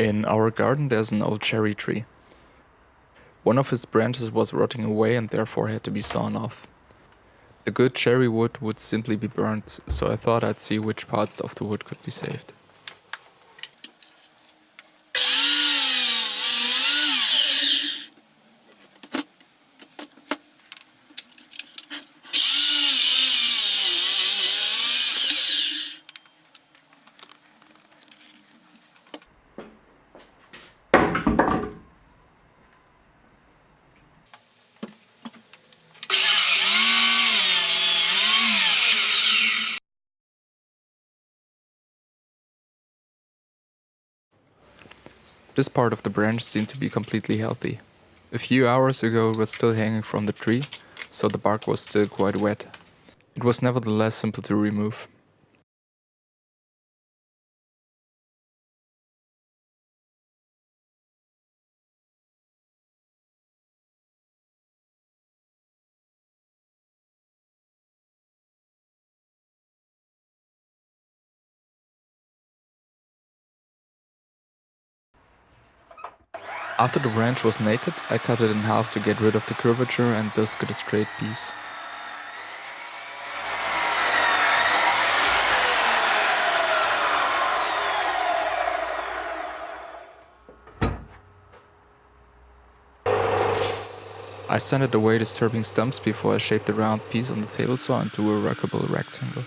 In our garden there's an old cherry tree. One of its branches was rotting away and therefore had to be sawn off. The good cherry wood would simply be burnt, so I thought I'd see which parts of the wood could be saved. This part of the branch seemed to be completely healthy. A few hours ago it was still hanging from the tree, so the bark was still quite wet. It was nevertheless simple to remove. After the branch was naked, I cut it in half to get rid of the curvature and thus get a straight piece. I sanded away disturbing stumps before I shaped the round piece on the table saw into a workable rectangle.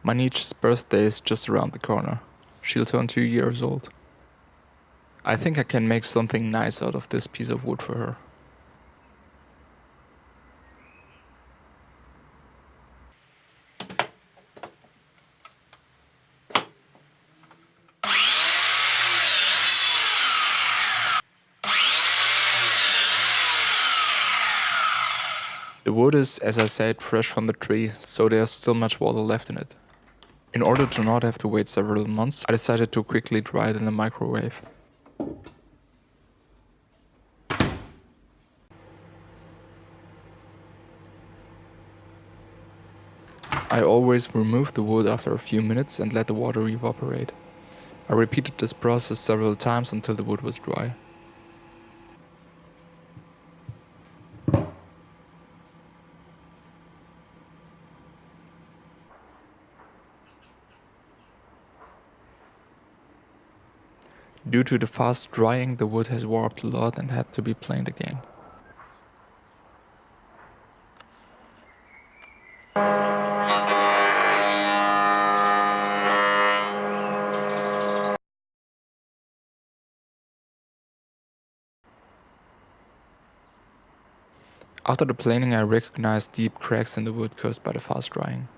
My niece's birthday is just around the corner. She'll turn 2 years old. I think I can make something nice out of this piece of wood for her. The wood is, as I said, fresh from the tree, so there's still much water left in it. In order to not have to wait several months, I decided to quickly dry it in the microwave. I always remove the wood after a few minutes and let the water evaporate. I repeated this process several times until the wood was dry. Due to the fast drying, the wood has warped a lot and had to be planed again. After the planing, I recognized deep cracks in the wood caused by the fast drying.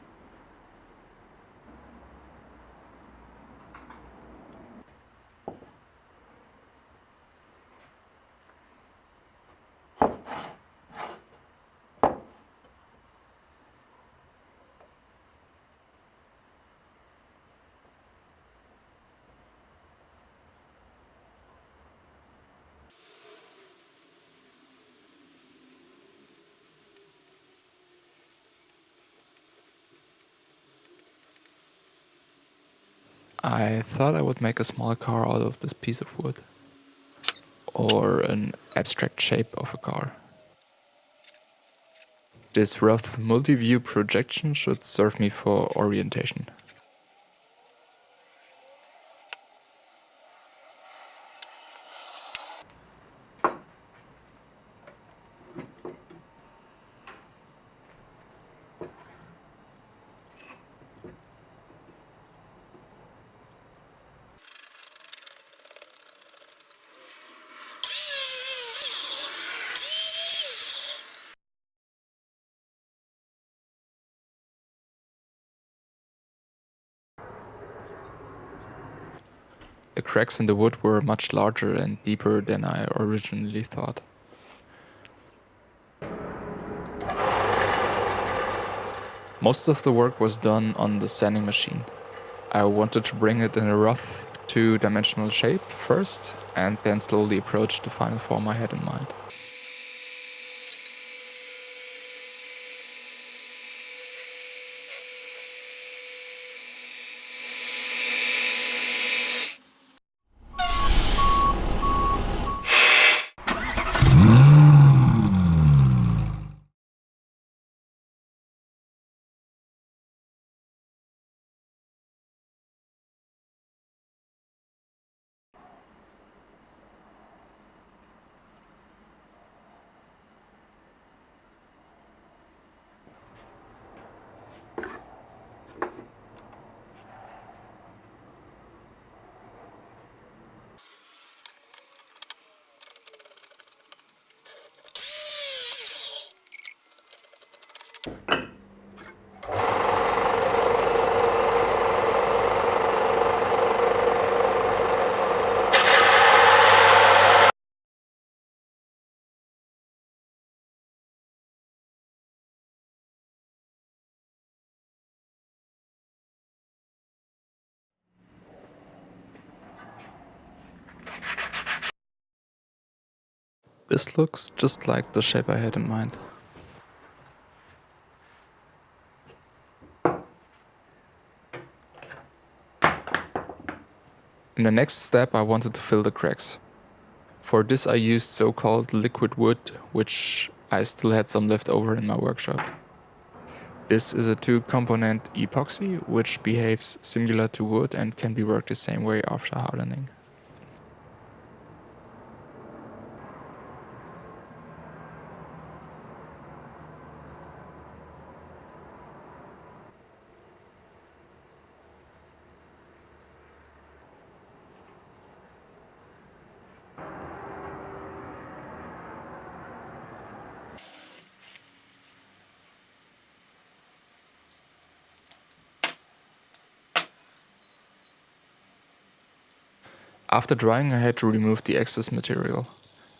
I thought I would make a small car out of this piece of wood. Or an abstract shape of a car. This rough multi-view projection should serve me for orientation. The cracks in the wood were much larger and deeper than I originally thought. Most of the work was done on the sanding machine. I wanted to bring it in a rough, two-dimensional shape first, and then slowly approach the final form I had in mind. This looks just like the shape I had in mind. In the next step, I wanted to fill the cracks. For this I used so-called liquid wood, which I still had some left over in my workshop. This is a two-component epoxy, which behaves similar to wood and can be worked the same way after hardening. After drying, I had to remove the excess material.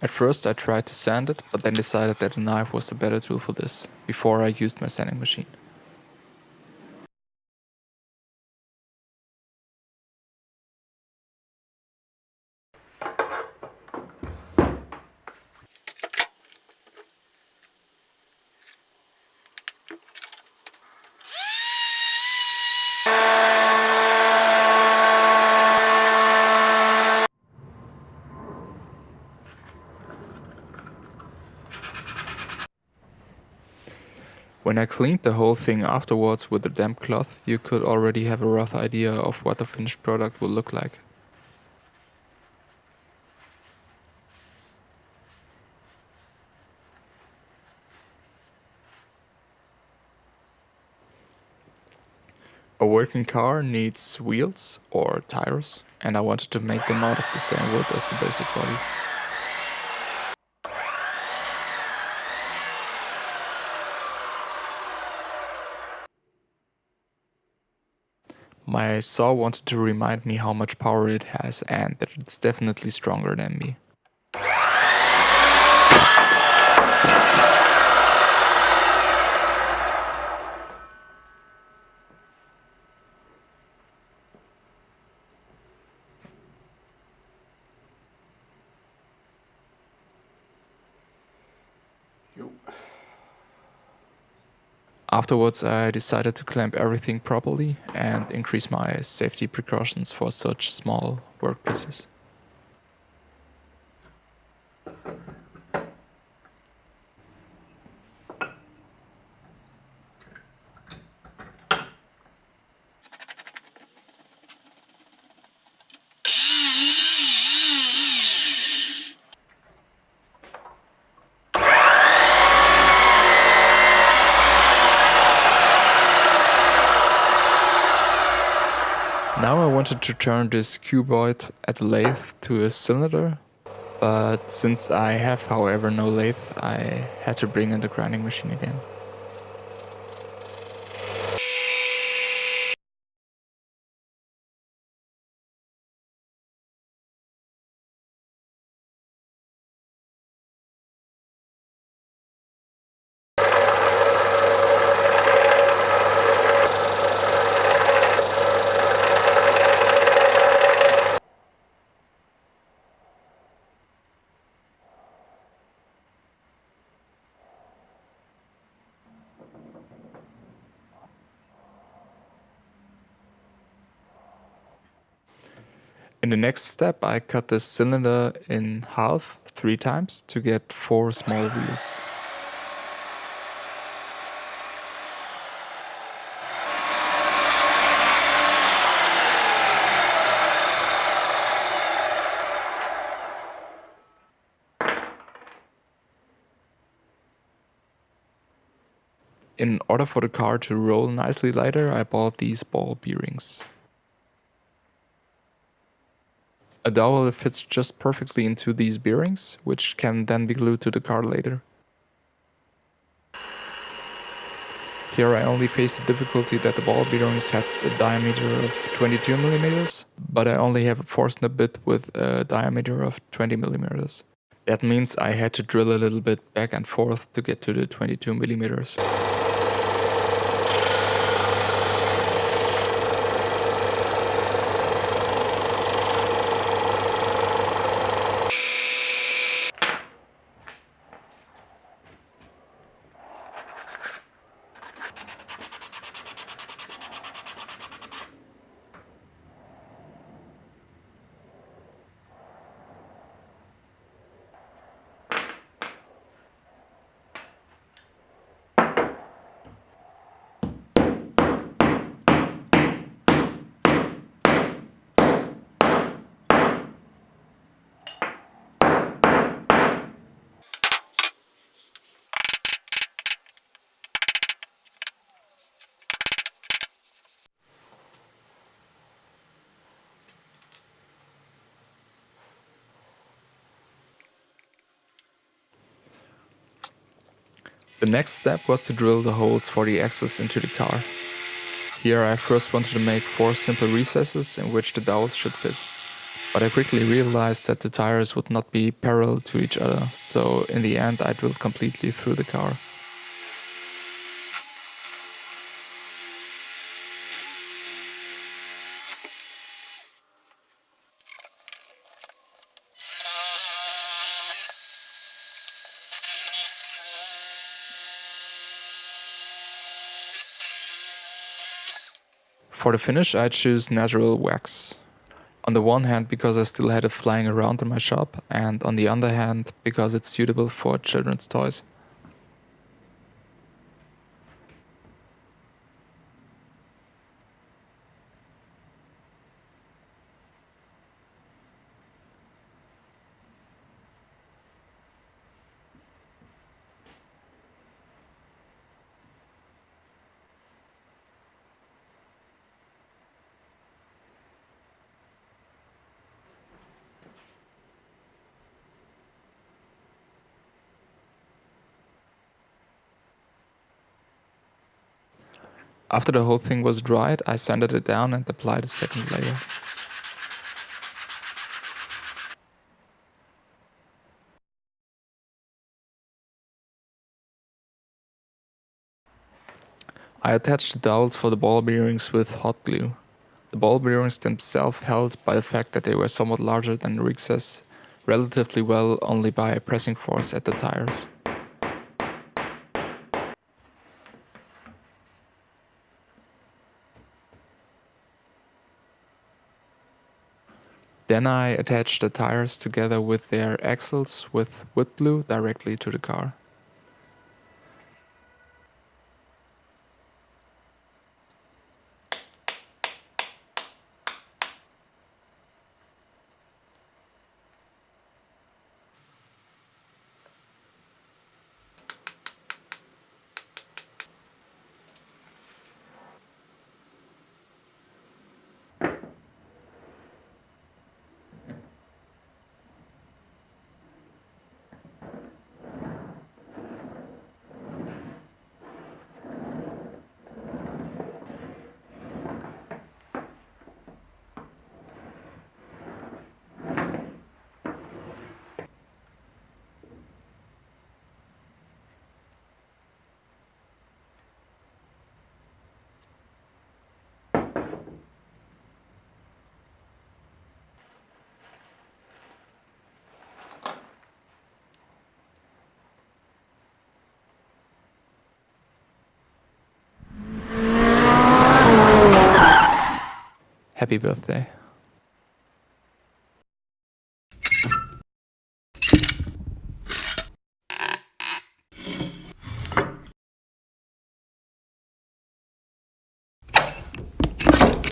At first I tried to sand it, but then decided that a knife was the better tool for this, before I used my sanding machine. When I cleaned the whole thing afterwards with a damp cloth, you could already have a rough idea of what the finished product will look like. A working car needs wheels or tires, and I wanted to make them out of the same wood as the basic body. My saw wanted to remind me how much power it has and that it's definitely stronger than me. Afterwards, I decided to clamp everything properly and increase my safety precautions for such small workpieces. Now I wanted to turn this cuboid at the lathe to a cylinder, but since I have, however, no lathe, I had to bring in the grinding machine again. In the next step, I cut this cylinder in half 3 times to get 4 small wheels. In order for the car to roll nicely lighter, I bought these ball bearings. A dowel fits just perfectly into these bearings, which can then be glued to the car later. Here I only faced the difficulty that the ball bearings had a diameter of 22 millimeters, but I only have a Forstner bit with a diameter of 20 millimeters. That means I had to drill a little bit back and forth to get to the 22 millimeters. The next step was to drill the holes for the axles into the car. Here I first wanted to make 4 simple recesses in which the dowels should fit, but I quickly realized that the tires would not be parallel to each other, so in the end I drilled completely through the car. For the finish I choose natural wax. On the one hand because I still had it flying around in my shop, and on the other hand because it's suitable for children's toys. After the whole thing was dried, I sanded it down and applied a second layer. I attached the dowels for the ball bearings with hot glue. The ball bearings themselves held by the fact that they were somewhat larger than the recess, relatively well only by pressing force at the tires. Then I attached the tires together with their axles with wood glue directly to the car. Happy birthday.